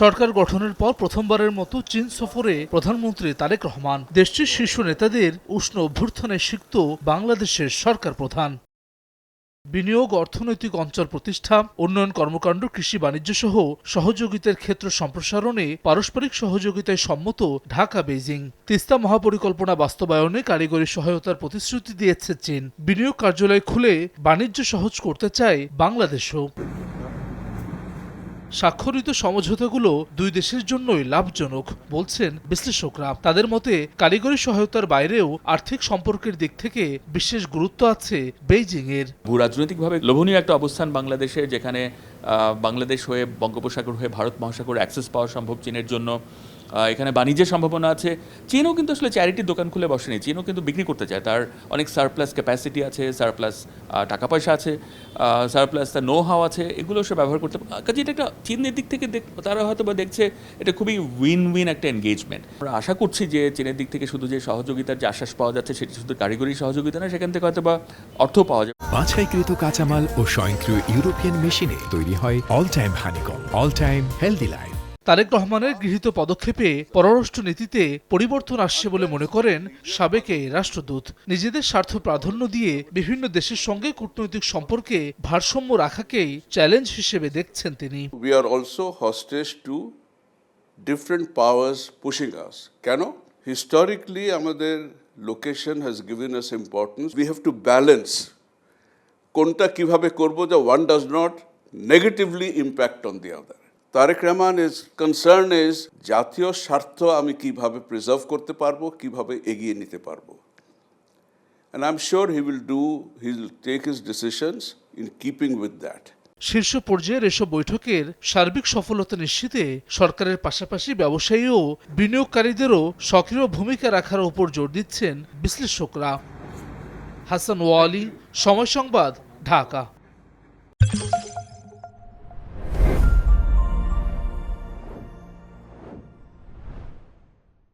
সরকার গঠনের পর প্রথমবারের মতো চীন সফরে প্রধানমন্ত্রী তারেক রহমান। দেশটির শীর্ষ নেতাদের উষ্ণ অভ্যর্থনায় সিক্ত বাংলাদেশের সরকার প্রধান। বিনিয়োগ, অর্থনৈতিক অঞ্চল প্রতিষ্ঠা, উন্নয়ন কর্মকাণ্ড, কৃষি বাণিজ্য সহ সহযোগিতার ক্ষেত্র সম্প্রসারণে পারস্পরিক সহযোগিতায় সম্মত ঢাকা বেইজিং। তিস্তা মহাপরিকল্পনা বাস্তবায়নে কারিগরি সহায়তার প্রতিশ্রুতি দিয়েছে চীন। বিনিয়োগ কার্যালয় খুলে বাণিজ্য সহজ করতে চায় বাংলাদেশও। স্বাক্ষরিত সমঝোতাগুলো দুই দেশের জন্যই লাভজনক বলছেন বিশ্লেষকরা। তাদের মতে কারিগরি সহায়তার বাইরেও আর্থিক সম্পর্কের দিক থেকে বিশেষ গুরুত্ব আছে বেইজিং এর। ভূরাজনৈতিকভাবে লোভনীয় একটা অবস্থান বাংলাদেশের, যেখানে বাংলাদেশ হয়ে বঙ্গোপসাগর হয়ে ভারত মহাসাগর অ্যাক্সেস পাওয়া সম্ভব চীনের জন্য। এখানে বাণিজ্যের সম্ভাবনা আছে। চীনও কিন্তু আসলে চ্যারিটির দোকান খুলে বসেনি, চীনও কিন্তু বিক্রি করতে চায়। তার অনেক সারপ্লাস ক্যাপাসিটি আছে, সারপ্লাস টাকা পয়সা আছে, সারপ্লাস তার নো হাও আছে, এগুলো সে ব্যবহার করতে কাজে এটা একটা চীনের দিক থেকে তারা হয়তো বা দেখছে এটা খুবই উইন উইন একটা এনগেজমেন্ট। আমরা আশা করছি যে চীনের দিক থেকে শুধু যে সহযোগিতার যে আশ্বাস পাওয়া যাচ্ছে সেটি শুধু কারিগরি সহযোগিতা না, সেখান থেকে হয়তো বা অর্থ পাওয়া যাবে। বাছাইকৃত কাঁচামাল ও স্বয়ংক্রিয় ইউরোপিয়ান মেশিনে তৈরি হয় all time honeycomb, all time healthy life. Tarique রহমানের গৃহীত পদক্ষেপে পররাষ্ট্র নীতিতে পরিবর্তন আসছে বলে মনে করেন সাবেক এই রাষ্ট্রদূত। নিজেদের স্বার্থ প্রাধান্য দিয়ে বিভিন্ন দেশের সঙ্গে কূটনৈতিক সম্পর্কে ভারসাম্য রাখাকেই চ্যালেঞ্জ হিসেবে দেখছেন তিনি। We are also hostage to different powers pushing us. কেন? Historically আমাদের location has given us importance. We have to balance কোনটা কিভাবে করব যে one does not negatively impact on the other. Tarique Rahman concern is জাতীয় স্বার্থ আমি কিভাবে প্রিজার্ভ করতে পারবো, কিভাবে এগিয়ে নিতে পারবো। And I'm sure he'll take his decisions in keeping with that. শীর্ষ পর্যায়ের এসব বৈঠকের সার্বিক সফলতা নিশ্চিতে সরকারের পাশাপাশি ব্যবসায়ী ও বিনিয়োগকারীদেরও সক্রিয় ভূমিকা রাখার উপর জোর দিচ্ছেন বিশ্লেষকরা। হাসান ওয়ালি, সময় সংবাদ, ঢাকা।